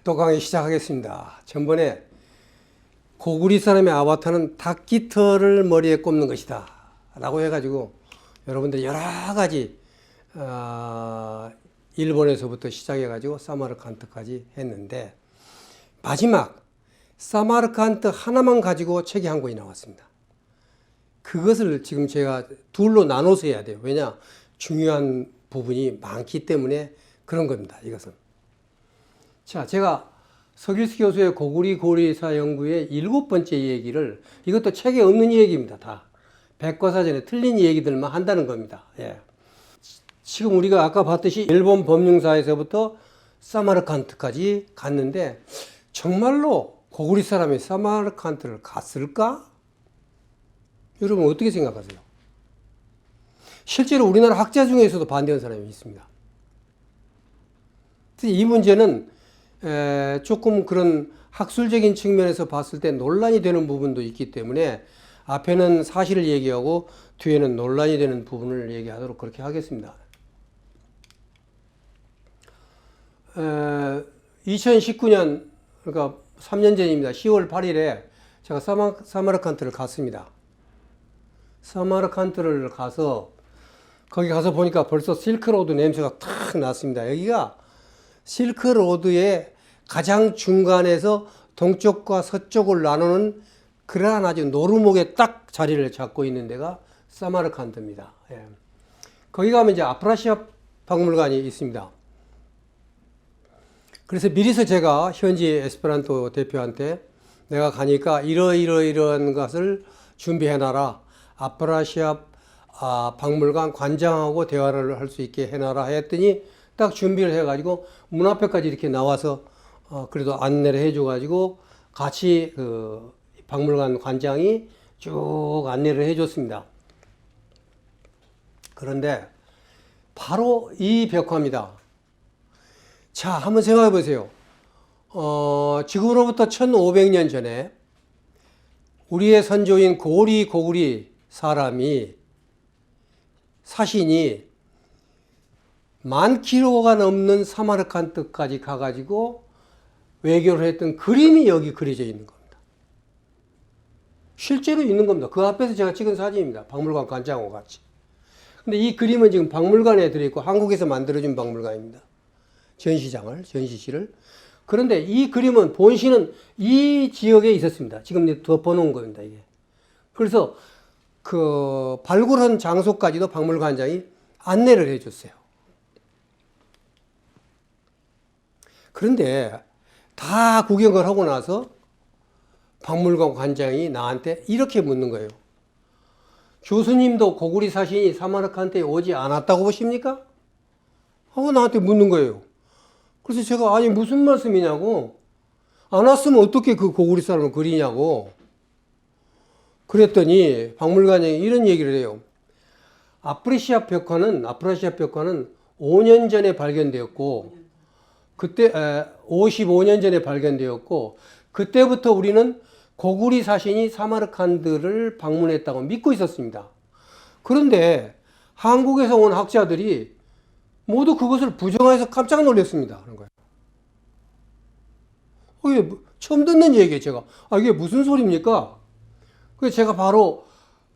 또 강의 시작하겠습니다. 전번에 고구리 사람의 아바타는 닭깃털을 머리에 꼽는 것이다 라고 해가지고 여러분들 여러 가지 일본에서부터 시작해가지고 사마르칸트까지 했는데, 마지막 사마르칸트 하나만 가지고 책이 한 권이 나왔습니다. 그것을 지금 제가 둘로 나눠서 해야 돼요. 왜냐? 중요한 부분이 많기 때문에 그런 겁니다. 이것은. 자, 제가 서길수 교수의 고구리 고리사 연구의 7번째 얘기를, 이것도 책에 없는 얘기입니다. 다 백과사전에 틀린 얘기들만 한다는 겁니다. 예. 지금 우리가 아까 봤듯이 일본 법륜사에서부터 사마르칸트까지 갔는데, 정말로 고구리 사람이 사마르칸트를 갔을까? 여러분 어떻게 생각하세요? 실제로 우리나라 학자 중에서도 반대하는 사람이 있습니다. 이 문제는 조금 그런 학술적인 측면에서 봤을 때 논란이 되는 부분도 있기 때문에 앞에는 사실을 얘기하고 뒤에는 논란이 되는 부분을 얘기하도록 그렇게 하겠습니다. 2019년, 그러니까 3년 전입니다. 10월 8일에 제가 사마르칸트를 갔습니다. 사마르칸트를 가서 거기 가서 보니까 벌써 실크로드 냄새가 탁 났습니다. 여기가 실크로드의 가장 중간에서 동쪽과 서쪽을 나누는 그러한 아주 노루목에 딱 자리를 잡고 있는 데가 사마르칸트입니다. 예. 거기 가면 이제 아프라시아 박물관이 있습니다. 그래서 미리서 제가 현지 에스페란토 대표한테 내가 가니까 이러이러이러한 것을 준비해놔라. 아프라시아 박물관 관장하고 대화를 할 수 있게 해놔라 했더니 딱 준비를 해가지고 문 앞에까지 이렇게 나와서 그래도 안내를 해줘가지고 같이 그 박물관 관장이 쭉 안내를 해줬습니다. 그런데 바로 이 벽화입니다. 자, 한번 생각해 보세요. 지금으로부터 1500년 전에 우리의 선조인 고구리 사신이 10,000km가 넘는 사마르칸트까지 가가지고 외교를 했던 그림이 여기 그려져 있는 겁니다. 실제로 있는 겁니다. 그 앞에서 제가 찍은 사진입니다. 박물관 관장하고 같이. 근데 이 그림은 지금 박물관에 들어있고 한국에서 만들어준 박물관입니다. 전시실을. 그런데 이 그림은 본시는 이 지역에 있었습니다. 지금 덮어놓은 겁니다, 이게. 그래서 그 발굴한 장소까지도 박물관장이 안내를 해줬어요. 그런데 다 구경을 하고 나서 박물관 관장이 나한테 이렇게 묻는 거예요. 교수님도 고구리 사신이 사마르칸트에 오지 않았다고 보십니까? 하고 나한테 묻는 거예요. 그래서 제가 아니 무슨 말씀이냐고, 안 왔으면 어떻게 그 고구리 사람을 그리냐고 그랬더니 박물관장이 이런 얘기를 해요. 아프라시아 벽화는 5년 전에 발견되었고, 그때 55년 전에 발견되었고, 그때부터 우리는 고구리 사신이 사마르칸트를 방문했다고 믿고 있었습니다. 그런데 한국에서 온 학자들이 모두 그것을 부정해서 깜짝 놀랐습니다. 그런 거예요. 이게 처음 듣는 얘기예요, 제가. 이게 무슨 소리입니까? 그래서 제가 바로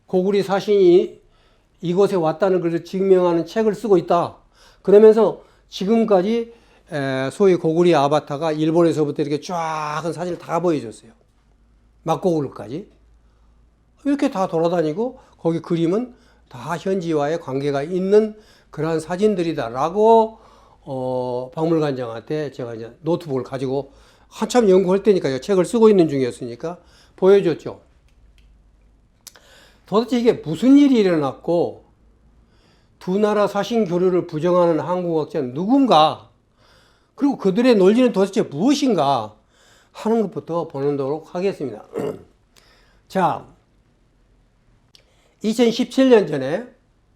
고구리 사신이 이곳에 왔다는 것을 증명하는 책을 쓰고 있다. 그러면서 지금까지 소위 고구리 아바타가 일본에서부터 이렇게 쫙 한 사진을 다 보여줬어요. 막고구르까지. 이렇게 다 돌아다니고 거기 그림은 다 현지와의 관계가 있는 그러한 사진들이다라고 박물관장한테 제가 이제 노트북을 가지고 한참 연구할 때니까 책을 쓰고 있는 중이었으니까 보여줬죠. 도대체 이게 무슨 일이 일어났고 두 나라 사신 교류를 부정하는 한국학자는 누군가, 그리고 그들의 논리는 도대체 무엇인가 하는 것부터 보도록 하겠습니다. 자, 2017년 전에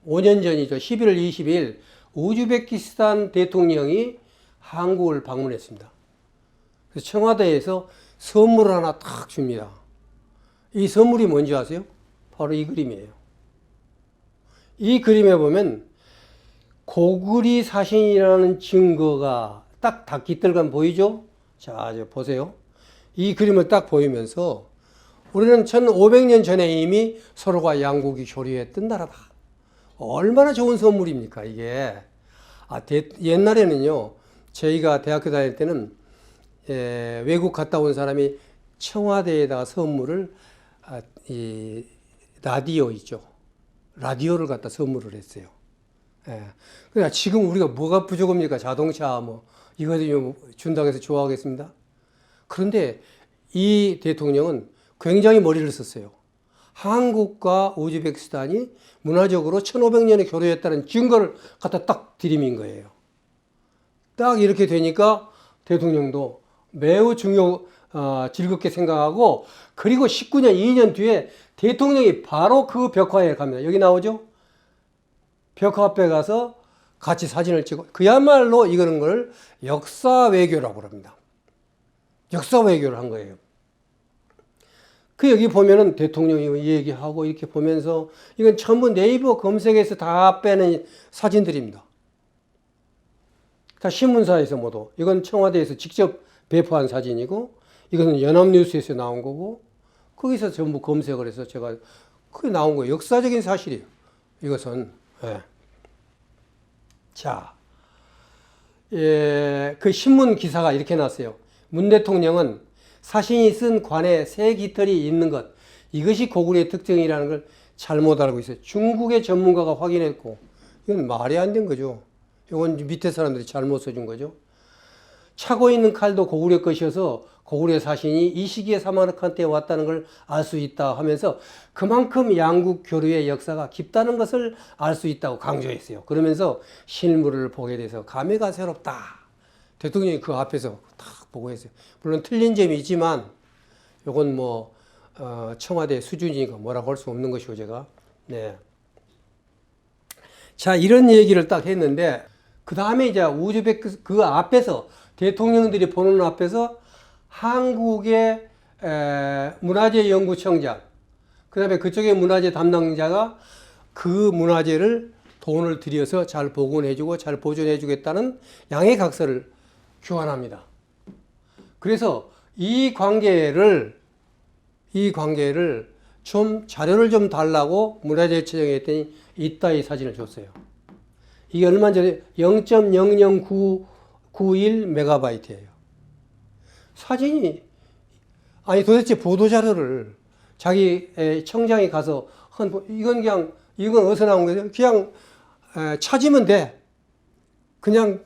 5년 전이죠. 11월 20일 우즈베키스탄 대통령이 한국을 방문했습니다. 그래서 청와대에서 선물을 하나 딱 줍니다. 이 선물이 뭔지 아세요? 바로 이 그림이에요. 이 그림에 보면 고구리 사신이라는 증거가 딱 닭깃들감 보이죠? 자, 이제 보세요. 이 그림을 딱 보이면서 우리는 1500년 전에 이미 서로가 양국이 교류했던 나라다. 얼마나 좋은 선물입니까, 이게. 옛날에는요, 저희가 대학교 다닐 때는 외국 갔다 온 사람이 청와대에다가 선물을 이 라디오 있죠. 라디오를 갖다 선물을 했어요. 그러니까 지금 우리가 뭐가 부족합니까? 자동차 이거 준다고 해서 좋아하겠습니다. 그런데 이 대통령은 굉장히 머리를 썼어요. 한국과 우즈베키스탄이 문화적으로 1500년에 교류했다는 증거를 갖다 딱 들이민 거예요. 딱 이렇게 되니까 대통령도 매우 즐겁게 생각하고, 그리고 19년, 2년 뒤에 대통령이 바로 그 벽화에 갑니다. 여기 나오죠? 벽화 앞에 가서 같이 사진을 찍고, 그야말로 이거는 걸 역사 외교라고 합니다. 역사 외교를 한 거예요. 그 여기 보면은 대통령이 얘기하고 이렇게 보면서, 이건 전부 네이버 검색에서 다 빼는 사진들입니다. 다 신문사에서 모두. 이건 청와대에서 직접 배포한 사진이고, 이것은 연합뉴스에서 나온 거고, 거기서 전부 검색을 해서 제가 그게 나온 거예요. 역사적인 사실이에요. 이것은. 자, 그 신문 기사가 이렇게 났어요. 문 대통령은 사신이 쓴 관에 새 깃털이 있는 것, 이것이 고구려의 특징이라는 걸 잘못 알고 있어요. 중국의 전문가가 확인했고, 이건 말이 안 된 거죠. 이건 밑에 사람들이 잘못 써준 거죠. 차고 있는 칼도 고구려 것이어서 고구려 사신이 이 시기에 사마르칸트에 왔다는 걸 알 수 있다 하면서 그만큼 양국 교류의 역사가 깊다는 것을 알 수 있다고 강조했어요. 그러면서 실물을 보게 돼서 감회가 새롭다. 대통령이 그 앞에서 딱 보고 했어요. 물론 틀린 점이 있지만 이건 청와대 수준이니까 뭐라고 할 수 없는 것이고 제가. 네. 자, 이런 얘기를 딱 했는데, 그 다음에 이제 우즈베크 그 앞에서 대통령들이 보는 앞에서 한국의 문화재 연구청장, 그 다음에 그쪽의 문화재 담당자가 그 문화재를 돈을 들여서 잘 복원해주고 잘 보존해주겠다는 양해각서를 교환합니다. 그래서 이 관계를 좀 자료를 좀 달라고 문화재청에 했더니 이따위 사진을 줬어요. 이게 얼마 전에 0.00991 메가바이트예요. 사진이, 아니 도대체 보도자료를 자기 청장이 가서 이건 어디서 나온 거죠? 그냥 찾으면 돼. 그냥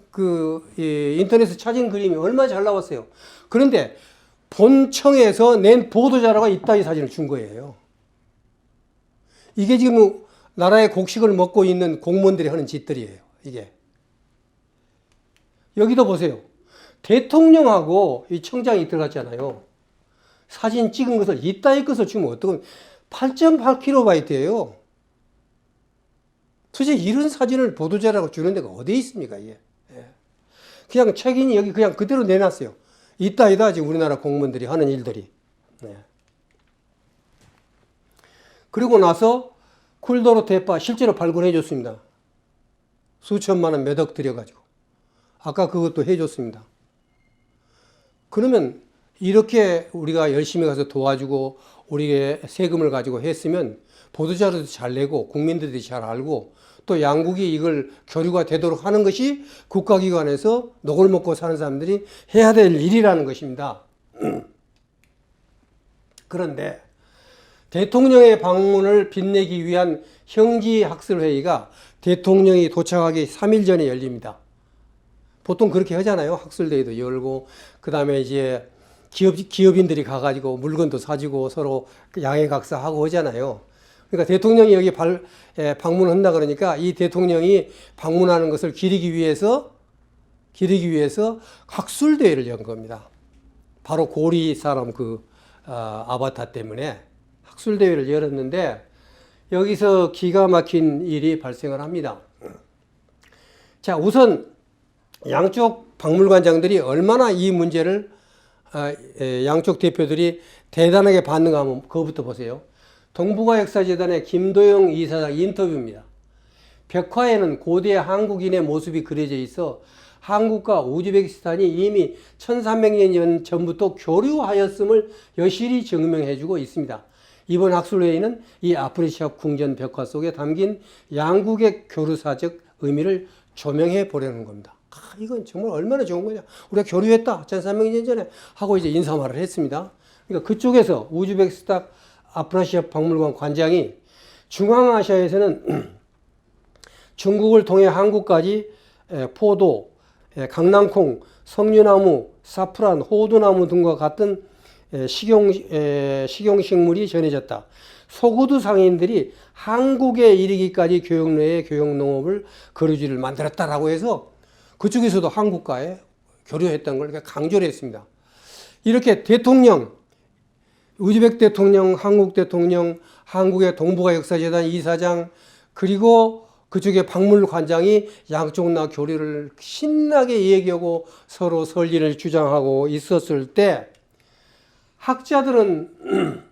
인터넷에 찾은 그림이 얼마나 잘 나왔어요. 그런데 본청에서 낸 보도자료가 이따위 사진을 준 거예요. 이게 지금 나라의 곡식을 먹고 있는 공무원들이 하는 짓들이에요. 이게. 여기도 보세요. 대통령하고 이 청장이 들어갔잖아요. 사진 찍은 것을 이따위 것을 주면 어떡하면 8.8kb예요. 도대체 이런 사진을 보도자료라고 주는 데가 어디 있습니까, 이게? 그냥 책임이 여기 그냥 그대로 내놨어요. 이따위다, 지금 우리나라 공무원들이 하는 일들이. 그리고 나서 쿨도로 대파 실제로 발굴해 줬습니다. 수천만 원 몇 억 들여가지고. 아까 그것도 해줬습니다. 그러면 이렇게 우리가 열심히 가서 도와주고 우리의 세금을 가지고 했으면 보도자료도 잘 내고 국민들이 잘 알고 또 양국이 이걸 교류가 되도록 하는 것이 국가기관에서 녹을 먹고 사는 사람들이 해야 될 일이라는 것입니다. 그런데 대통령의 방문을 빛내기 위한 형지학술회의가 대통령이 도착하기 3일 전에 열립니다. 보통 그렇게 하잖아요. 학술대회도 열고, 그 다음에 이제 기업인들이 가가지고 물건도 사주고 서로 양해각서하고 하잖아요. 그러니까 대통령이 여기 방문한다 그러니까 이 대통령이 방문하는 것을 기리기 위해서 학술대회를 연 겁니다. 바로 고리 사람 아바타 때문에 학술대회를 열었는데 여기서 기가 막힌 일이 발생을 합니다. 자, 우선 양쪽 박물관장들이 얼마나 이 문제를 양쪽 대표들이 대단하게 반응하면 그거부터 보세요. 동북아역사재단의 김도영 이사장 인터뷰입니다. 벽화에는 고대 한국인의 모습이 그려져 있어 한국과 우즈베키스탄이 이미 1300년 전부터 교류하였음을 여실히 증명해주고 있습니다. 이번 학술회의는 이 아프리시아 궁전 벽화 속에 담긴 양국의 교류사적 의미를 조명해 보려는 겁니다. 이건 정말 얼마나 좋은 거냐. 우리가 교류했다. 1300년 전에 하고 이제 인사말을 했습니다. 그러니까 그쪽에서 우즈베키스탄 아프리시아 박물관 관장이 중앙아시아에서는 중국을 통해 한국까지 포도, 강낭콩, 석류나무, 사프란, 호두나무 등과 같은 식용식물이 전해졌다. 소구두 상인들이 한국에 이르기까지 교역로에 교역농업을 거류지를 만들었다라고 해서 그쪽에서도 한국과의 교류했던 걸 강조를 했습니다. 이렇게 대통령, 우즈벡 대통령, 한국 대통령, 한국의 동북아역사재단 이사장, 그리고 그쪽에 박물관장이 양쪽 나 교류를 신나게 얘기하고 서로 설리를 주장하고 있었을 때 학자들은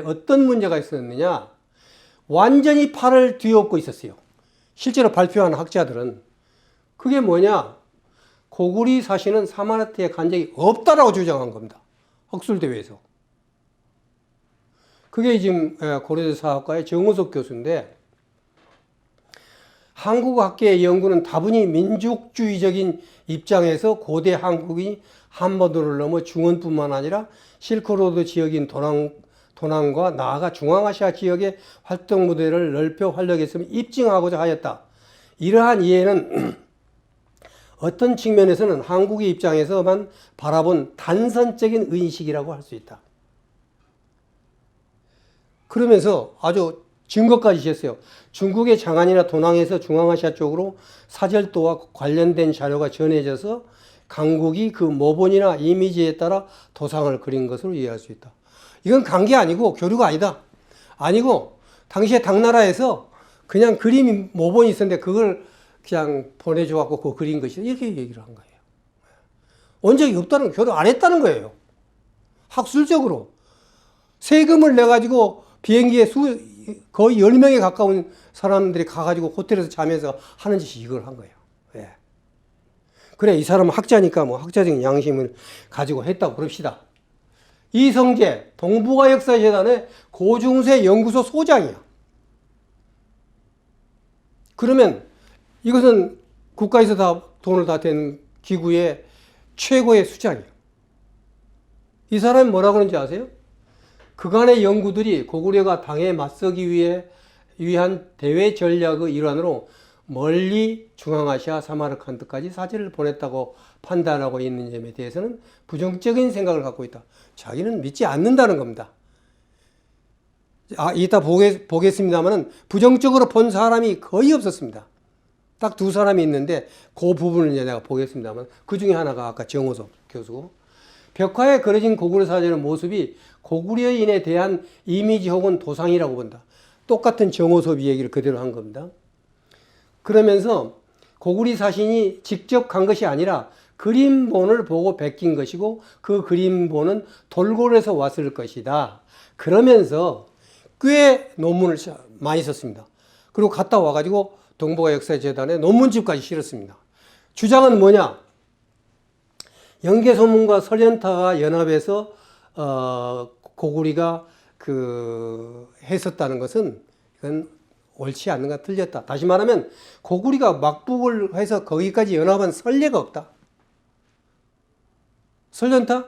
어떤 문제가 있었느냐? 완전히 팔을 뒤엎고 있었어요. 실제로 발표한 학자들은. 그게 뭐냐? 고구리 사신은 사마르트에 간 적이 없다라고 주장한 겁니다. 학술대회에서. 그게 지금 고려대 사학과의 정우석 교수인데, 한국학계의 연구는 다분히 민족주의적인 입장에서 고대 한국이 한반도를 넘어 중원뿐만 아니라 실크로드 지역인 도난과 나아가 중앙아시아 지역의 활동 무대를 넓혀 활력했음을 입증하고자 하였다. 이러한 이해는 어떤 측면에서는 한국의 입장에서만 바라본 단선적인 의식이라고 할 수 있다. 그러면서 아주 증거까지 주셨어요. 중국의 장안이나 도난에서 중앙아시아 쪽으로 사절도와 관련된 자료가 전해져서 강국이 그 모본이나 이미지에 따라 도상을 그린 것으로 이해할 수 있다. 이건 관계 아니고 교류가 아니다. 아니고 당시에 당나라에서 그냥 그림이 모본이 있었는데 그걸 그냥 보내줘갖고 그거 그린 것이다. 이렇게 얘기를 한 거예요. 온 적이 없다는, 교류 안 했다는 거예요. 학술적으로. 세금을 내가지고 비행기에 거의 10명에 가까운 사람들이 가가지고 호텔에서 자면서 하는 짓이 이걸 한 거예요. 예. 그래, 이 사람은 학자니까 뭐 학자적인 양심을 가지고 했다고 그럽시다. 이성재, 동북아역사재단의 고중세 연구소 소장이야. 그러면 이것은 국가에서 다 돈을 다 댄 기구의 최고의 수장이에요. 이 사람이 뭐라고 그러는지 아세요? 그간의 연구들이 고구려가 당에 맞서기 위한 대외 전략의 일환으로 멀리 중앙아시아 사마르칸드까지 사진을 보냈다고 판단하고 있는 점에 대해서는 부정적인 생각을 갖고 있다. 자기는 믿지 않는다는 겁니다. 이따 보겠습니다만은 부정적으로 본 사람이 거의 없었습니다. 딱 두 사람이 있는데 그 부분을 이제 내가 보겠습니다만 그 중에 하나가 아까 정호섭 교수고, 벽화에 그려진 고구려 사진의 모습이 고구려인에 대한 이미지 혹은 도상이라고 본다. 똑같은 정호섭 얘기를 그대로 한 겁니다. 그러면서 고구리 사신이 직접 간 것이 아니라 그림본을 보고 베낀 것이고 그 그림본은 돌고래에서 왔을 것이다. 그러면서 꽤 논문을 많이 썼습니다. 그리고 갔다 와가지고 동북아역사재단에 논문집까지 실었습니다. 주장은 뭐냐? 영계소문과 설현타가 연합해서 고구리가 했었다는 것은 이건 옳지 않는가, 틀렸다. 다시 말하면 고구리가 막북을 해서 거기까지 연합한 선례가 없다. 설현타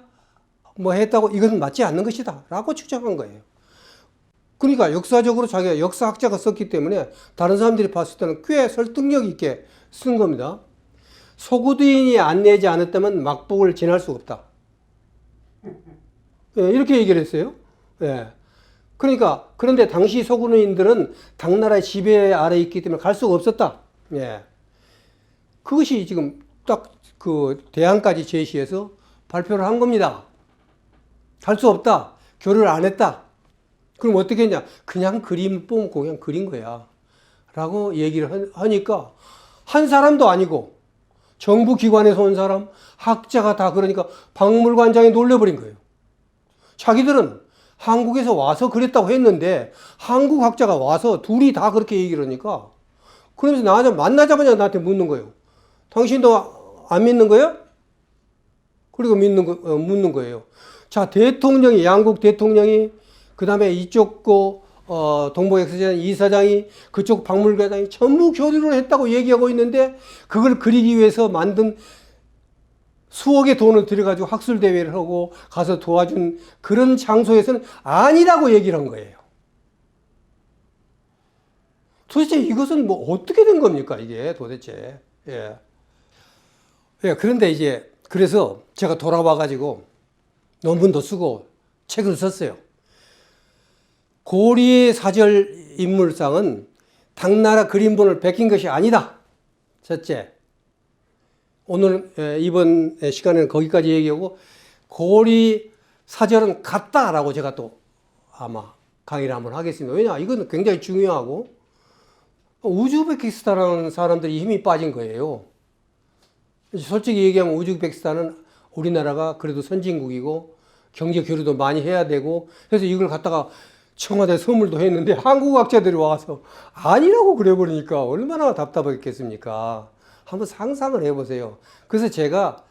뭐 했다고 이것은 맞지 않는 것이다 라고 주장한 거예요. 그러니까 역사적으로 자기가 역사학자가 썼기 때문에 다른 사람들이 봤을 때는 꽤 설득력 있게 쓴 겁니다. 소구두인이 안내지 않았다면 막북을 지날 수 없다. 예, 이렇게 얘기를 했어요. 예. 그러니까 그런데 당시 소구두인들은 당나라의 지배 아래에 있기 때문에 갈 수가 없었다. 예. 그것이 지금 딱 그 대안까지 제시해서 발표를 한 겁니다. 갈 수 없다. 교류를 안 했다. 그럼 어떻게 했냐? 그냥 그림 뽑고 그냥 그린 거야. 라고 얘기를 하니까 한 사람도 아니고 정부 기관에서 온 사람, 학자가 다 그러니까 박물관장이 놀려버린 거예요. 자기들은 한국에서 와서 그랬다고 했는데 한국 학자가 와서 둘이 다 그렇게 얘기를 하니까 그러면서 나한테 만나자마자 나한테 묻는 거예요. 당신도 안 믿는 거예요? 그리고 묻는 거예요. 자, 대통령이, 양국 대통령이, 그 다음에 이쪽 동부엑스전 이사장이, 그쪽 박물관장이 전부 교류를 했다고 얘기하고 있는데 그걸 그리기 위해서 만든 수억의 돈을 들여가지고 학술대회를 하고 가서 도와준 그런 장소에서는 아니라고 얘기를 한 거예요. 도대체 이것은 뭐 어떻게 된 겁니까, 이게 도대체. 예. 예, 그런데 이제, 그래서 제가 돌아와가지고 논문도 쓰고 책을 썼어요. 고리 사절 인물상은 당나라 그림본을 베낀 것이 아니다. 첫째. 오늘 이번 시간에는 거기까지 얘기하고 고리 사절은 같다라고 제가 또 아마 강의를 한번 하겠습니다. 왜냐, 이건 굉장히 중요하고 우즈베키스탄이라는 사람들이 힘이 빠진 거예요. 솔직히 얘기하면 우즈베키스탄은 우리나라가 그래도 선진국이고 경제 교류도 많이 해야 되고 그래서 이걸 갖다가 청와대 선물도 했는데 한국 학자들이 와서 아니라고 그래버리니까 얼마나 답답했겠습니까? 한번 상상을 해보세요. 그래서 제가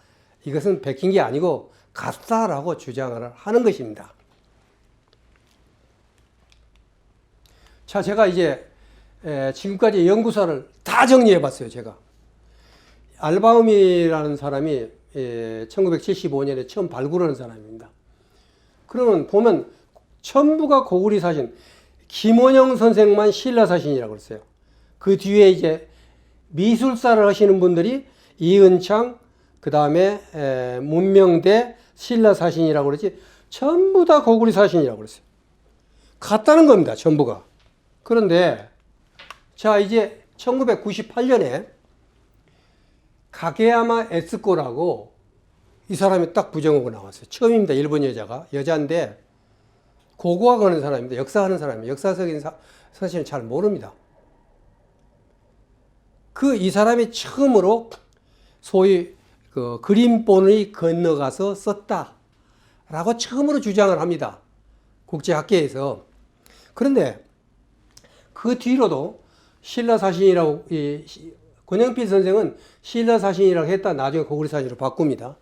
이것은 베낀 게 아니고 같다라고 주장을 하는 것입니다. 자, 제가 이제 지금까지 연구사를 다 정리해 봤어요, 제가. 알바움이라는 사람이 1975년에 처음 발굴한 사람입니다. 그러면 보면 전부가 고구리 사신, 김원영 선생만 신라 사신이라고 그랬어요. 그 뒤에 이제 미술사를 하시는 분들이 이은창, 그 다음에 문명대, 신라 사신이라고 그랬지, 전부 다 고구리 사신이라고 그랬어요. 같다는 겁니다, 전부가. 그런데, 자, 이제 1998년에 가게야마 에츠코라고 이 사람이 딱 부정하고 나왔어요. 처음입니다, 일본 여자인데, 고고학하는 사람입니다. 역사하는 사람이에요. 역사적인 사실은 잘 모릅니다. 이 사람이 처음으로 소위 그 그림본을 건너가서 썼다라고 처음으로 주장을 합니다. 국제학계에서. 그런데 그 뒤로도 신라사신이라고, 권영필 선생은 신라사신이라고 했다 나중에 고구리사신으로 바꿉니다.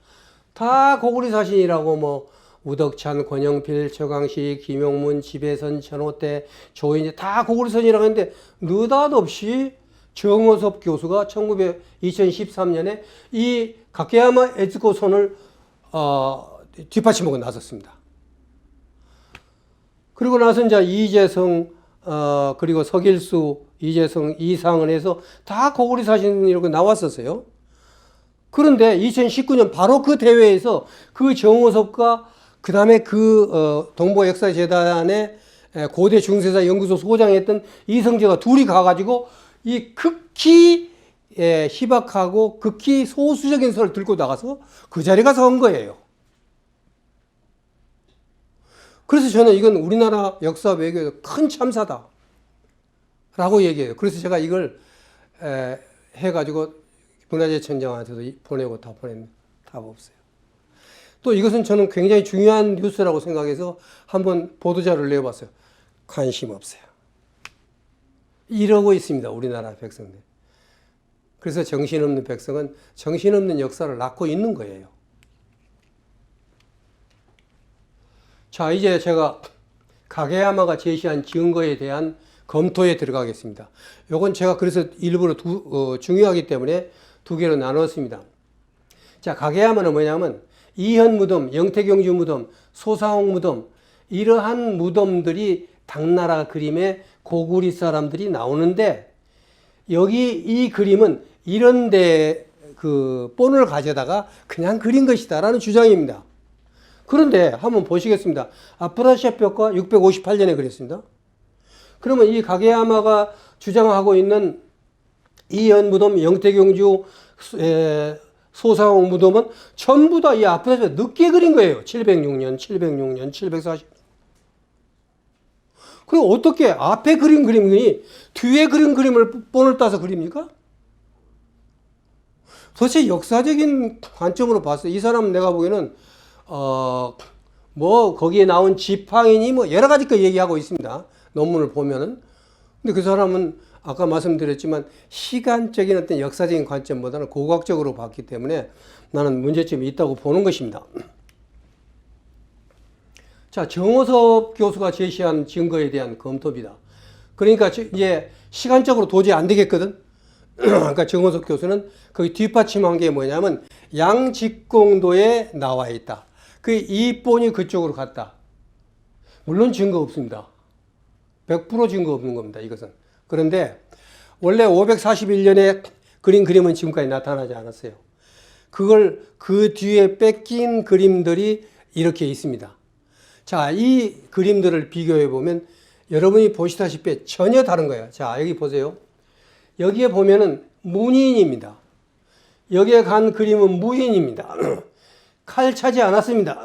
다 고구리사신이라고 뭐 우덕찬, 권영필, 최광식, 김용문, 지배선, 전호태, 조인재 다 고구리사신이라고 했는데 느닷없이 정호섭 교수가 2013년에 이 가케야마 에츠코 손을 뒷받침하고 나섰습니다. 그리고 나서 이제 이재성, 그리고 서길수, 이재성, 이상은 해서 다 고구리 사신이라고 나왔었어요. 그런데 2019년 바로 그 대회에서 그 정호섭과 그 다음에 동부역사재단의 고대 중세사 연구소 소장했던 이성재가 둘이 가가지고 이 극히 희박하고 극히 소수적인 설을 들고 나가서 그 자리에 가서 한 거예요. 그래서 저는 이건 우리나라 역사 외교에서 큰 참사다 라고 얘기해요. 그래서 제가 이걸 해가지고 문화재청장한테도 보내고 다 보냈는데 답 없어요. 또 이것은 저는 굉장히 중요한 뉴스라고 생각해서 한번 보도자료를 내어봤어요. 관심 없어요. 이러고 있습니다, 우리나라 백성들. 그래서 정신없는 백성은 정신없는 역사를 낳고 있는 거예요. 자, 이제 제가 가게야마가 제시한 증거에 대한 검토에 들어가겠습니다. 요건 제가 그래서 일부러 중요하기 때문에 두 개로 나눴습니다. 자, 가게야마는 뭐냐면 이현 무덤, 영태경주 무덤, 소사홍 무덤, 이러한 무덤들이 당나라 그림에 고구리 사람들이 나오는데 여기 이 그림은 이런데 그 본을 가져다가 그냥 그린 것이다라는 주장입니다. 그런데 한번 보시겠습니다. 아프라시아 벽화 658년에 그렸습니다. 그러면 이 가게야마가 주장하고 있는 이현 무덤, 영태경주, 소사홍 무덤은 전부 다 이 아프라시아 늦게 그린 거예요. 706년, 740년. 그리고 어떻게 앞에 그린 그림이 뒤에 그린 그림을 본을 따서 그립니까? 도대체 역사적인 관점으로 봤어요. 이 사람은 내가 보기에는 뭐 거기에 나온 지팡이니 뭐 여러 가지 거 얘기하고 있습니다. 논문을 보면은. 근데 그 사람은 아까 말씀드렸지만 시간적인 어떤 역사적인 관점보다는 고고학적으로 봤기 때문에 나는 문제점이 있다고 보는 것입니다. 자, 정호섭 교수가 제시한 증거에 대한 검토입니다. 그러니까 이제 시간적으로 도저히 안 되겠거든. 그러니까 정호섭 교수는 거기 뒷받침한 게 뭐냐면 양직공도에 나와 있다. 그 이본이 그쪽으로 갔다. 물론 증거 없습니다. 100% 증거 없는 겁니다. 이것은. 그런데 원래 541년에 그린 그림은 지금까지 나타나지 않았어요. 그걸 그 뒤에 뺏긴 그림들이 이렇게 있습니다. 자, 이 그림들을 비교해 보면 여러분이 보시다시피 전혀 다른 거예요. 자, 여기 보세요. 여기에 보면은 문인입니다. 여기에 간 그림은 무인입니다. 칼 차지 않았습니다.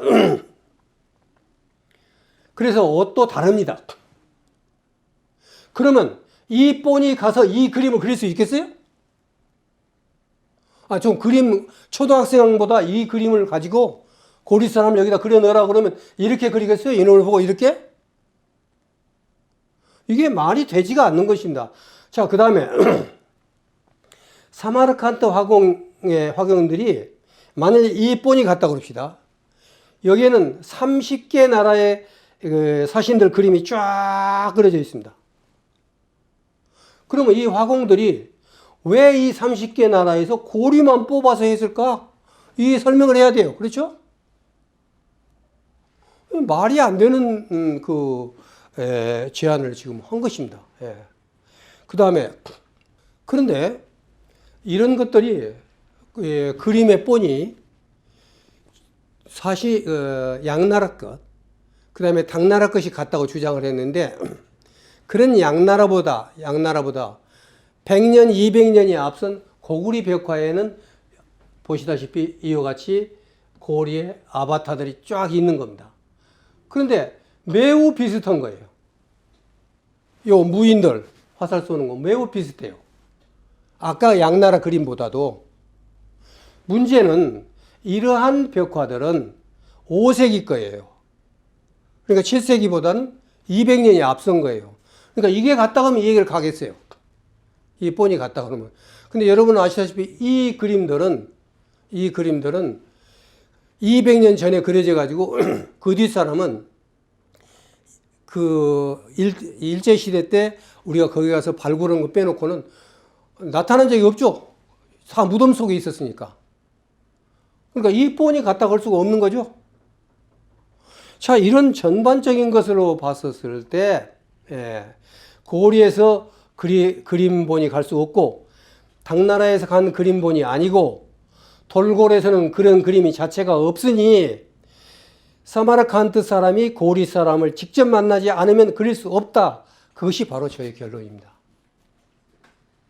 그래서 옷도 다릅니다. 그러면 이 본이 가서 이 그림을 그릴 수 있겠어요? 좀 초등학생보다 이 그림을 가지고 고리 사람을 여기다 그려 넣으라 그러면 이렇게 그리겠어요? 이놈을 보고 이렇게? 이게 말이 되지가 않는 것입니다. 자, 그 다음에 사마르칸트 화공의 화경들이 만약에 이 본이 같다 그럽시다. 여기에는 30개 나라의 사신들 그림이 쫙 그려져 있습니다. 그러면 이 화공들이 왜 이 30개 나라에서 고리만 뽑아서 했을까? 이 설명을 해야 돼요. 그렇죠? 말이 안 되는 제안을 지금 한 것입니다. 예. 그 다음에 그런데 이런 것들이 그림의 본이 사실 양나라 것, 그 다음에 당나라 것이 같다고 주장을 했는데 그런 양나라보다 100년, 200년이 앞선 고구리 벽화에는 보시다시피 이와 같이 고리의 아바타들이 쫙 있는 겁니다. 그런데 매우 비슷한 거예요. 요 무인들 화살 쏘는 거 매우 비슷해요. 아까 양나라 그림보다도. 문제는 이러한 벽화들은 5세기 거예요. 그러니까 7세기보다는 200년이 앞선 거예요. 그러니까 이게 같다 그러면 이 얘기를 가겠어요. 이 본이 같다 그러면. 근데 여러분 아시다시피 이 그림들은 200년 전에 그려져 가지고 그 뒷사람은 일제시대 때 우리가 거기 가서 발굴한 거 빼놓고는 나타난 적이 없죠. 무덤 속에 있었으니까. 그러니까 이 본이 같다 걸 수가 없는 거죠. 자, 이런 전반적인 것으로 봤었을 때, 고리에서 그림본이 갈 수 없고, 당나라에서 간 그림본이 아니고, 돌고래에서는 그런 그림이 자체가 없으니, 사마르칸트 사람이 고리 사람을 직접 만나지 않으면 그릴 수 없다. 그것이 바로 저의 결론입니다.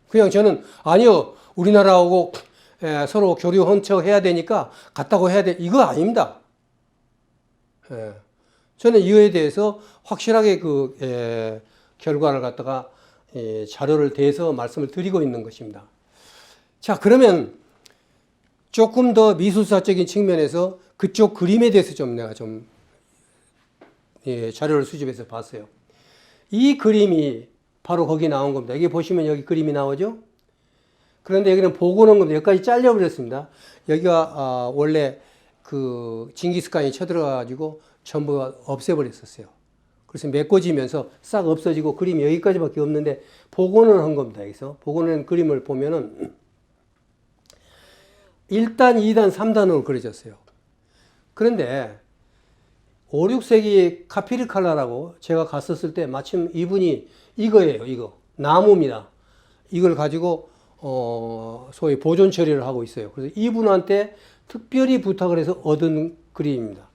그냥 저는, 아니요, 우리나라하고 서로 교류 헌척해야 되니까 같다고 해야 돼. 이거 아닙니다. 저는 이거에 대해서 확실하게 결과를 갖다가 자료를 대서 말씀을 드리고 있는 것입니다. 자, 그러면 조금 더 미술사적인 측면에서 그쪽 그림에 대해서 내가 자료를 수집해서 봤어요. 이 그림이 바로 거기 나온 겁니다. 여기 보시면 여기 그림이 나오죠? 그런데 여기는 보고 놓은 겁니다. 여기까지 잘려버렸습니다. 여기가 원래 징기스칸이 쳐들어가지고 전부 없애버렸었어요. 그래서 메꿔지면서 싹 없어지고 그림이 여기까지밖에 없는데 복원을 한 겁니다. 여기서 복원한 그림을 보면은 1단, 2단, 3단으로 그려졌어요. 그런데 5, 6세기 카피리칼라라고 제가 갔었을 때 마침 이분이 이거예요. 이거 나무입니다. 이걸 가지고 소위 보존 처리를 하고 있어요. 그래서 이분한테 특별히 부탁을 해서 얻은 그림입니다.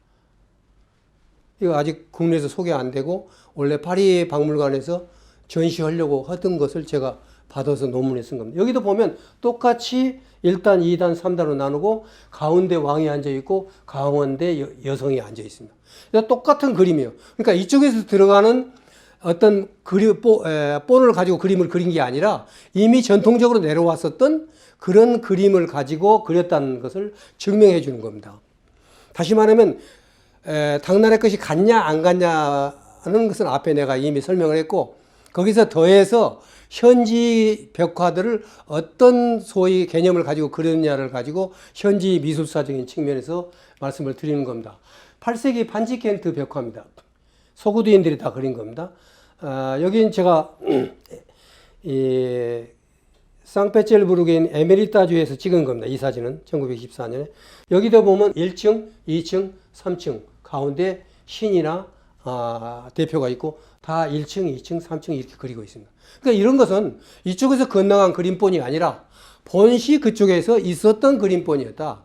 이거 아직 국내에서 소개 안 되고 원래 파리 박물관에서 전시하려고 하던 것을 제가 받아서 논문에 쓴 겁니다. 여기도 보면 똑같이 1단, 2단, 3단으로 나누고 가운데 왕이 앉아 있고 가운데 여성이 앉아 있습니다. 똑같은 그림이에요. 그러니까 이쪽에서 들어가는 어떤 본을 가지고 그림을 그린 게 아니라 이미 전통적으로 내려왔었던 그런 그림을 가지고 그렸다는 것을 증명해 주는 겁니다. 다시 말하면 당나라 것이 같냐 안 같냐는 것은 앞에 내가 이미 설명을 했고, 거기서 더해서 현지 벽화들을 어떤 소위 개념을 가지고 그렸냐를 가지고 현지 미술사적인 측면에서 말씀을 드리는 겁니다. 8세기 판지켄트 벽화입니다. 소구두인들이 다 그린 겁니다. 여긴 제가 이 상페체르부르크에 있는 에메리타주에서 찍은 겁니다. 이 사진은 1914년에. 여기도 보면 1층, 2층, 3층 가운데 신이나 대표가 있고 다 1층, 2층, 3층 이렇게 그리고 있습니다. 그러니까 이런 것은 이쪽에서 건너간 그림본이 아니라 본시 그쪽에서 있었던 그림본이었다.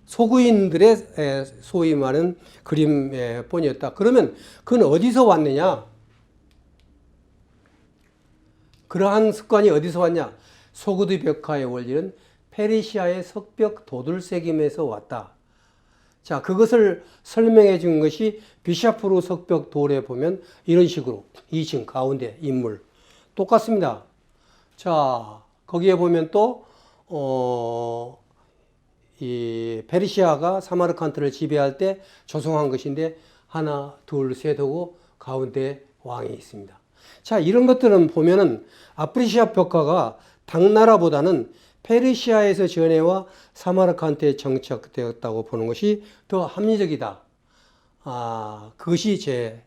소구인들의 소위 말하는 그림본이었다. 그러면 그건 어디서 왔느냐? 그러한 습관이 어디서 왔냐? 소구두 벽화의 원리는 페르시아의 석벽 도들새김에서 왔다. 자, 그것을 설명해 준 것이 비샤프루 석벽 돌에 보면 이런 식으로 2층 가운데 인물 똑같습니다. 자, 거기에 보면 또 이 페르시아가 사마르칸트를 지배할 때 조성한 것인데 하나, 둘, 셋 하고 가운데 왕이 있습니다. 자, 이런 것들은 보면은 아프리시아 벽화가 당나라보다는 페르시아에서 전해와 사마르칸트에 정착되었다고 보는 것이 더 합리적이다. 그것이 제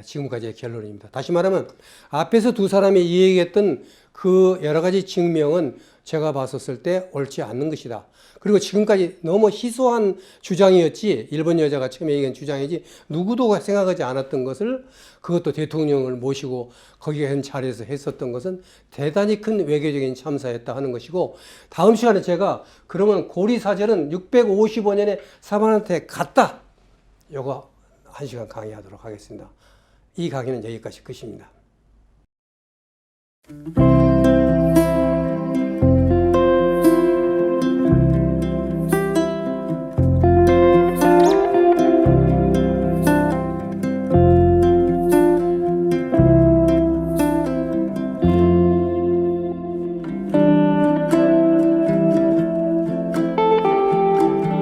지금까지의 결론입니다. 다시 말하면 앞에서 두 사람이 이야기했던 그 여러 가지 증명은 제가 봤었을 때 옳지 않는 것이다. 그리고 지금까지 너무 희소한 주장이었지, 일본 여자가 처음에 얘기한 주장이지 누구도 생각하지 않았던 것을, 그것도 대통령을 모시고 거기에 한 자리에서 했었던 것은 대단히 큰 외교적인 참사였다 하는 것이고, 다음 시간에 제가 그러면 고리사절은 655년에 사마르칸트에 갔다, 요거 1시간 강의하도록 하겠습니다. 이 강의는 여기까지 끝입니다.